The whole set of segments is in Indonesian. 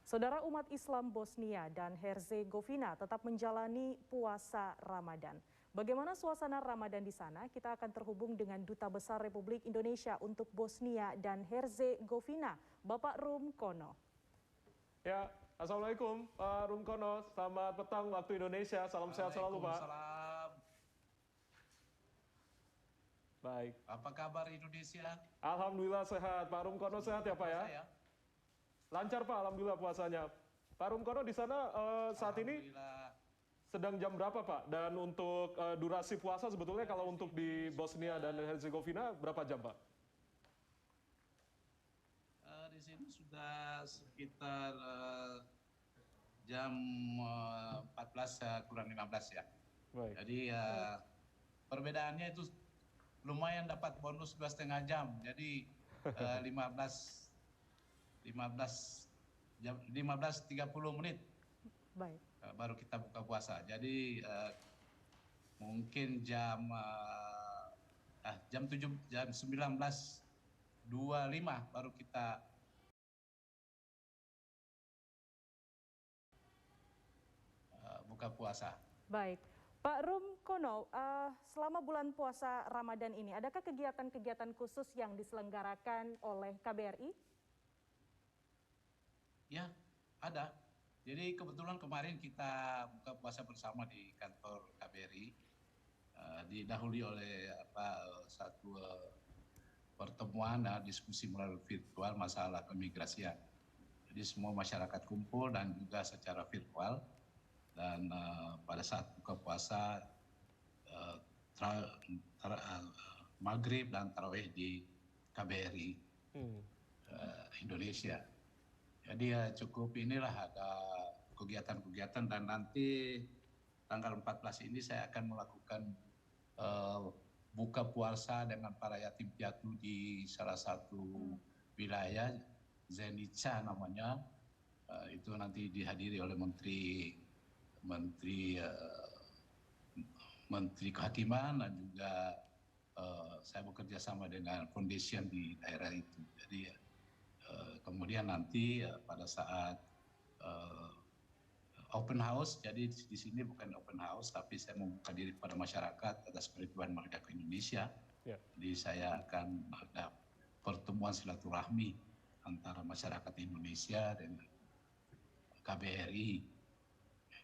Saudara umat Islam Bosnia dan Herzegovina tetap menjalani puasa Ramadan. Bagaimana suasana Ramadan di sana? Kita akan terhubung dengan Duta Besar Republik Indonesia untuk Bosnia dan Herzegovina, Bapak Rum Kono. Ya, Assalamualaikum Pak Rum Kono. Selamat petang waktu Indonesia. Salam sehat selalu, Pak. Waalaikumsalam. Baik. Apa kabar Indonesia? Alhamdulillah sehat. Pak Rum Kono sehat ya, Pak ya? Lancar, Pak. Alhamdulillah puasanya. Pak Rum Kono di sana saat ini sedang jam berapa, Pak? Dan untuk durasi puasa sebetulnya kalau untuk di Bosnia dan Herzegovina berapa jam, Pak? Di sini sudah sekitar jam 14 kurang 15 ya. Baik. Jadi perbedaannya itu lumayan, dapat bonus 2,5 jam. Jadi 15:30 menit. Baik. Baru kita buka puasa. Jadi mungkin jam 19:25 baru kita buka puasa. Baik. Pak Rum Kono, selama bulan puasa Ramadan ini, adakah kegiatan-kegiatan khusus yang diselenggarakan oleh KBRI? Ya, ada. Jadi kebetulan kemarin kita buka puasa bersama di kantor KBRI, didahului oleh satu pertemuan diskusi melalui virtual masalah keimigrasian. Jadi semua masyarakat kumpul dan juga secara virtual. Dan pada saat buka puasa maghrib dan tarawih di KBRI Indonesia. Jadi ya cukup inilah ada kegiatan-kegiatan, dan nanti tanggal 14 ini saya akan melakukan buka puasa dengan para yatim piatu di salah satu wilayah, Zenica namanya. Itu nanti dihadiri oleh Menteri Kehakiman, dan juga saya bekerja sama dengan foundation di daerah itu. Jadi kemudian nanti pada saat open house, jadi di sini bukan open house, tapi saya membuka diri kepada masyarakat atas kerinduan mereka ke Indonesia. Ya. Jadi saya akan ada pertemuan silaturahmi antara masyarakat Indonesia dengan KBRI.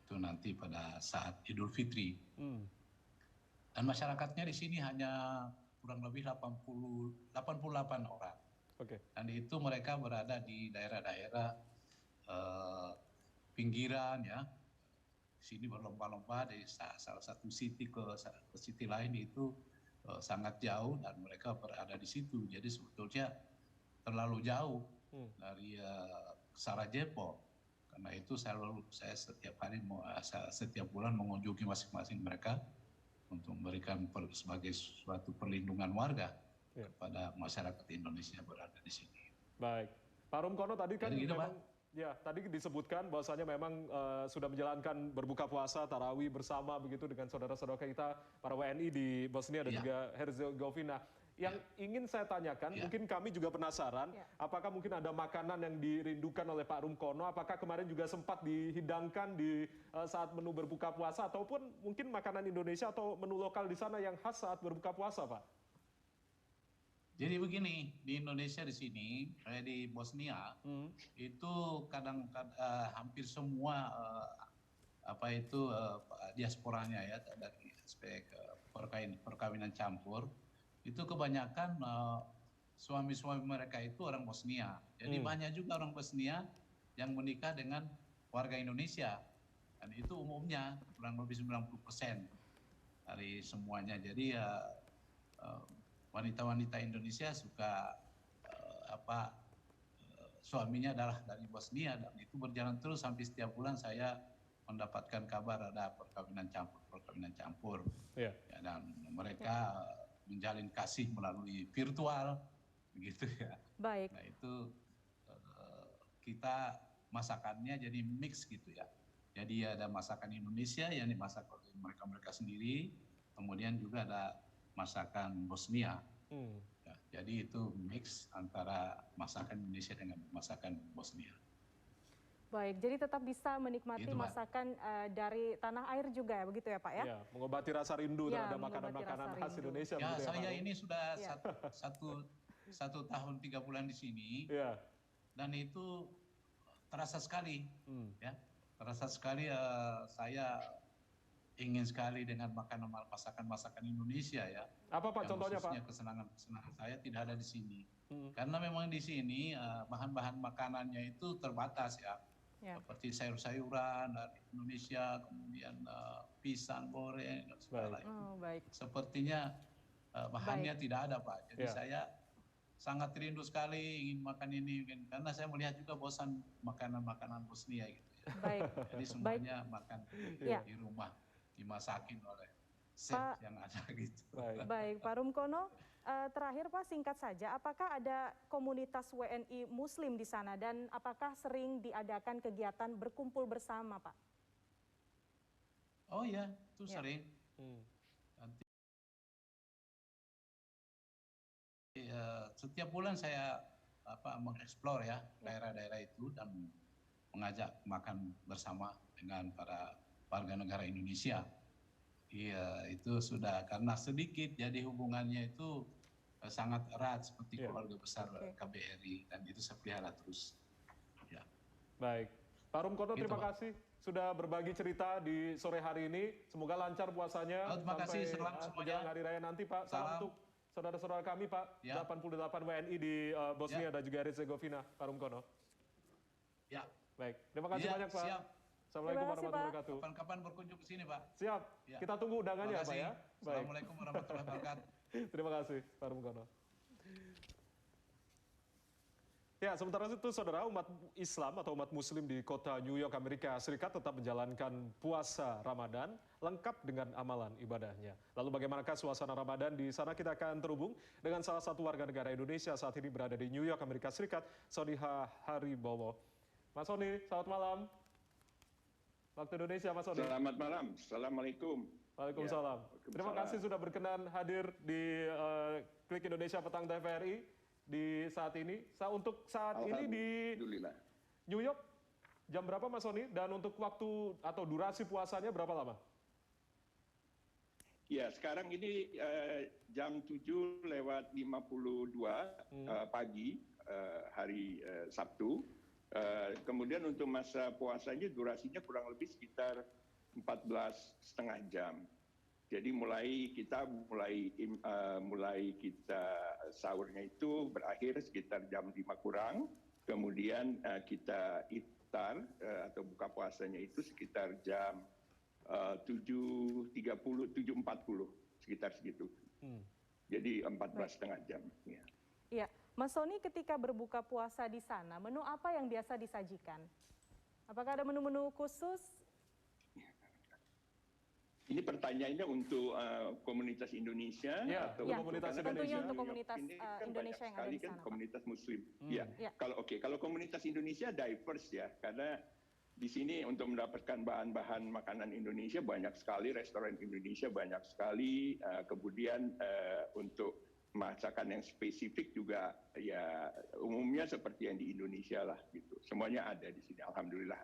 Itu nanti pada saat Idul Fitri. Dan masyarakatnya di sini hanya kurang lebih 88 orang. Oke. Dan itu mereka berada di daerah-daerah pinggiran ya. Di sini berlomba-lomba dari salah satu city ke city lain, itu sangat jauh, dan mereka berada di situ. Jadi sebetulnya terlalu jauh dari Sarajevo. Karena itu saya setiap bulan mengunjungi masing-masing mereka untuk memberikan sebagai suatu perlindungan warga kepada masyarakat Indonesia yang berada di sini. Baik, Pak Rum Kono tadi kan gitu, memang tadi disebutkan bahwasanya memang sudah menjalankan berbuka puasa tarawih bersama begitu dengan saudara-saudara kita para WNI di Bosnia dan juga Herzegovina. Yang ingin saya tanyakan, mungkin kami juga penasaran, apakah mungkin ada makanan yang dirindukan oleh Pak Rum Kono? Apakah kemarin juga sempat dihidangkan di saat menu berbuka puasa, ataupun mungkin makanan Indonesia atau menu lokal di sana yang khas saat berbuka puasa, Pak? Jadi begini, di Indonesia di sini, kayak di Bosnia, itu hampir semua diasporanya ya, dari aspek perkawinan campur, itu kebanyakan suami-suami mereka itu orang Bosnia. Jadi banyak juga orang Bosnia yang menikah dengan warga Indonesia. Dan itu umumnya kurang lebih 90% dari semuanya. Jadi wanita-wanita Indonesia suka suaminya adalah dari Bosnia, dan itu berjalan terus sampai setiap bulan saya mendapatkan kabar ada perkawinan campur. Ya, dan mereka menjalin kasih melalui virtual, begitu ya. Baik. Nah itu kita masakannya jadi mix gitu ya. Jadi ada masakan Indonesia yang dimasak oleh mereka sendiri, kemudian juga ada masakan Bosnia. Ya, jadi itu mix antara masakan Indonesia dengan masakan Bosnia. Baik, jadi tetap bisa menikmati Itu, Pak. masakan dari tanah air juga ya, begitu ya Pak ya? Ya, mengobati rasa rindu Ya, terhadap mengobati makanan-makanan rasa khas rindu. Indonesia. Ya, begitu ya, saya Pak? ini sudah Ya. satu tahun 3 bulan di sini, Ya. dan itu terasa sekali, Hmm. ya, terasa sekali. Saya ingin sekali dengan masakan Indonesia ya. Apa Pak Yang contohnya Pak? khususnya kesenangan saya tidak ada di sini. Hmm. Karena memang di sini bahan-bahan makanannya itu terbatas ya. Ya. Seperti sayur-sayuran dari Indonesia, kemudian pisang goreng dan segala itu. Oh, baik. Sepertinya bahannya tidak ada Pak. Jadi Ya. saya sangat rindu sekali ingin makan ini, karena saya melihat juga bosan makanan-makanan Bosnia gitu ya. Baik. Jadi semuanya makan Ya. di rumah, dimasakin oleh chef Pak- yang ada gitu. Baik. Baik, Pak Rumkono, terakhir Pak singkat saja, apakah ada komunitas WNI Muslim di sana dan apakah sering diadakan kegiatan berkumpul bersama Pak? Oh iya, itu Ya. sering. Hmm. Nanti setiap bulan saya mengeksplor ya daerah-daerah itu dan mengajak makan bersama dengan para warga negara Indonesia. Iya, itu sudah karena sedikit jadi hubungannya itu sangat erat seperti Ya. keluarga besar Oke. KBRI, dan itu saya pelihara terus. Ya. Baik. Pak Rumkono, Gitu, terima Pak. kasih sudah berbagi cerita di sore hari ini. Semoga lancar puasanya Terima kasih, salam sampai semuanya. menjelang hari raya nanti Pak. Salam Salam. untuk saudara-saudara kami Pak, Ya. 88 WNI di Bosnia dan juga Herzegovina, Pak Rumkono. Ya. Baik, terima kasih Iya, banyak Pak. siap. Assalamualaikum Terima kasih, warahmatullahi Pak. wabarakatuh. Kapan-kapan berkunjung ke sini, Pak. Siap, Ya. kita tunggu undangannya Terima Pak kasih. ya. Baik, Assalamualaikum warahmatullahi wabarakatuh. terima kasih Pak Rumkono. Ya, sementara itu saudara, umat Islam atau umat Muslim di kota New York, Amerika Serikat tetap menjalankan puasa Ramadan lengkap dengan amalan ibadahnya. Lalu bagaimanakah suasana Ramadan di sana? Kita akan terhubung dengan salah satu warga negara Indonesia saat ini berada di New York, Amerika Serikat, Soniha Haribowo. Mas Soni, selamat malam. Waktu Indonesia, Mas Soni. Selamat malam, Assalamualaikum. Waalaikumsalam. Ya, Terima kasih sudah berkenan hadir di Klik Indonesia Petang TVRI di saat ini. Untuk saat ini di Alhamdulillah. New York, jam berapa Mas Soni? Dan untuk waktu atau durasi puasanya berapa lama? Ya, sekarang ini jam 7:52 pagi, hari Sabtu. Kemudian untuk masa puasanya durasinya kurang lebih sekitar 14,5 jam. Jadi mulai kita sahurnya itu berakhir sekitar jam 5 kurang, kemudian kita iftar atau buka puasanya itu sekitar jam 7:30, 7:40, sekitar segitu. Jadi 14,5 jam. Ya. Iya, Mas Soni ketika berbuka puasa di sana, menu apa yang biasa disajikan? Apakah ada menu-menu khusus? Ini pertanyaannya untuk komunitas Indonesia Ya, atau ya, komunitas karena tentunya Indonesia. untuk komunitas Ini kan Indonesia banyak yang ada sekali di kan sana, Pak. komunitas Muslim. Ya. Ya. Kalau komunitas Indonesia diverse ya, karena di sini untuk mendapatkan bahan-bahan makanan Indonesia banyak sekali, restoran Indonesia banyak sekali, kemudian untuk masakan yang spesifik juga ya umumnya seperti yang di Indonesia lah gitu. Semuanya ada di sini, alhamdulillah.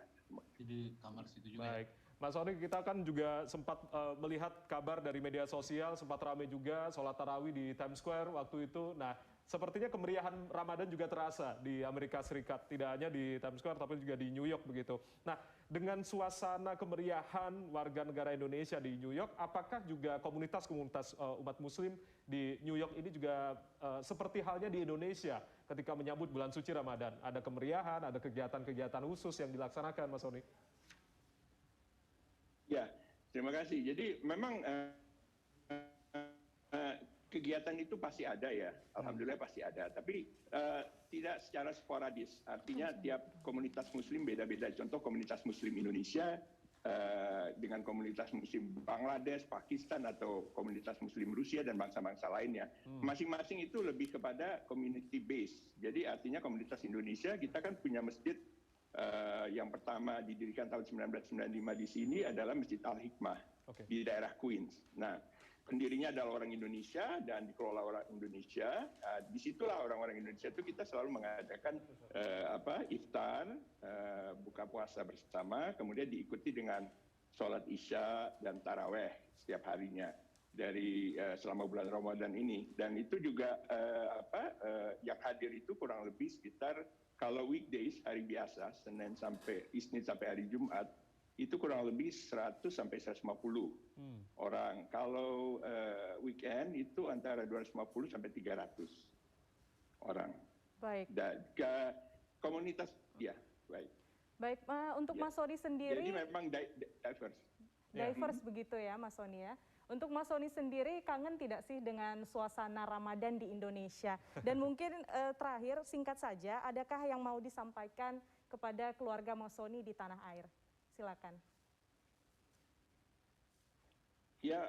Di kamar situ juga. Baik. Mas Soni, kita kan juga sempat melihat kabar dari media sosial, sempat ramai juga sholat tarawih di Times Square waktu itu. Nah, sepertinya kemeriahan Ramadan juga terasa di Amerika Serikat. Tidak hanya di Times Square, tapi juga di New York begitu. Nah, dengan suasana kemeriahan warga negara Indonesia di New York, apakah juga komunitas-komunitas umat Muslim di New York ini juga seperti halnya di Indonesia ketika menyambut bulan suci Ramadan? Ada kemeriahan, ada kegiatan-kegiatan khusus yang dilaksanakan, Mas Soni? Ya, terima kasih. Jadi memang kegiatan itu pasti ada ya, alhamdulillah pasti ada. Tapi tidak secara sporadis. Artinya tiap komunitas Muslim beda-beda. Contoh komunitas Muslim Indonesia dengan komunitas Muslim Bangladesh, Pakistan atau komunitas Muslim Rusia dan bangsa-bangsa lainnya. Masing-masing itu lebih kepada community base. Jadi artinya komunitas Indonesia kita kan punya masjid. Yang pertama didirikan tahun 1995 di sini adalah Masjid Al-Hikmah di daerah Queens. Nah, pendirinya adalah orang Indonesia dan dikelola orang Indonesia. Disitulah orang-orang Indonesia itu kita selalu mengadakan iftar, buka puasa bersama, kemudian diikuti dengan sholat isya dan taraweh setiap harinya dari selama bulan Ramadan ini. Dan itu juga yang hadir itu kurang lebih sekitar, kalau weekdays hari biasa Isnin sampai hari Jumat itu kurang lebih 100 sampai 150 orang. Kalau weekend itu antara 250 sampai 300 orang. Baik. Dan komunitas ya, baik. Baik, untuk Mas Soni sendiri. Jadi memang diverse. Diverse begitu ya, Mas Soni ya. Untuk Mas Soni sendiri kangen tidak sih dengan suasana Ramadan di Indonesia? Dan mungkin terakhir singkat saja, adakah yang mau disampaikan kepada keluarga Mas Soni di tanah air? Silakan. Ya,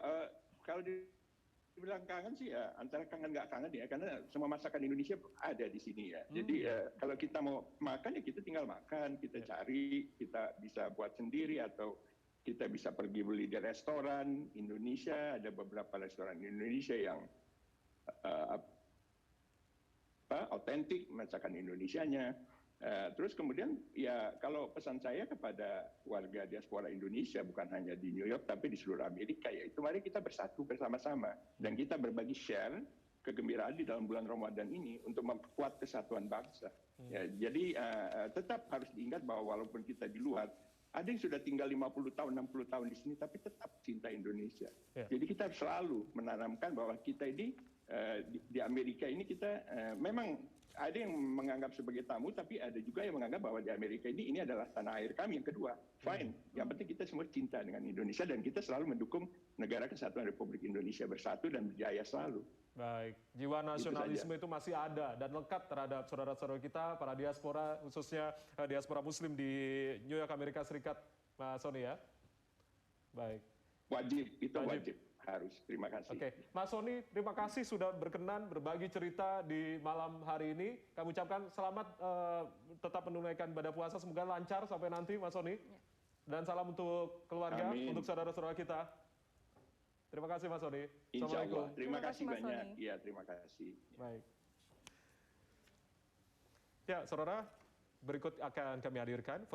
kalau dibilang kangen sih ya antara kangen nggak kangen ya, karena semua masakan Indonesia ada di sini ya. Jadi kalau kita mau makan ya kita tinggal makan, kita cari, kita bisa buat sendiri atau kita bisa pergi beli di restoran Indonesia. Ada beberapa restoran Indonesia yang otentik masakan Indonesianya. Terus kemudian ya kalau pesan saya kepada warga diaspora Indonesia bukan hanya di New York tapi di seluruh Amerika, yaitu mari kita bersatu bersama-sama dan kita berbagi share kegembiraan di dalam bulan Ramadan ini untuk memperkuat kesatuan bangsa. Ya, jadi tetap harus diingat bahwa walaupun kita di luar, ada yang sudah tinggal 50 tahun, 60 tahun di sini tapi tetap cinta Indonesia. Jadi kita harus selalu menanamkan bahwa kita ini di Amerika ini kita memang ada yang menganggap sebagai tamu, tapi ada juga yang menganggap bahwa di Amerika ini adalah tanah air kami yang kedua. Fine, yang penting kita semua cinta dengan Indonesia dan kita selalu mendukung negara kesatuan Republik Indonesia bersatu dan berjaya selalu. Baik, jiwa nasionalisme itu masih ada dan lekat terhadap saudara-saudara kita, para diaspora, khususnya diaspora Muslim di New York, Amerika Serikat, Mas Soni ya? Baik. Wajib, itu wajib. Harus. Terima kasih. Oke, Mas Soni, terima kasih sudah berkenan berbagi cerita di malam hari ini. Kami ucapkan selamat tetap menunaikan ibadah puasa, semoga lancar sampai nanti, Mas Soni. Dan salam untuk keluarga, untuk saudara-saudara kita. Terima kasih, Mas Soni. Insya Allah. Terima kasih Mas banyak. Soni. Iya, terima kasih. Baik. Ya, saudara, berikut akan kami hadirkan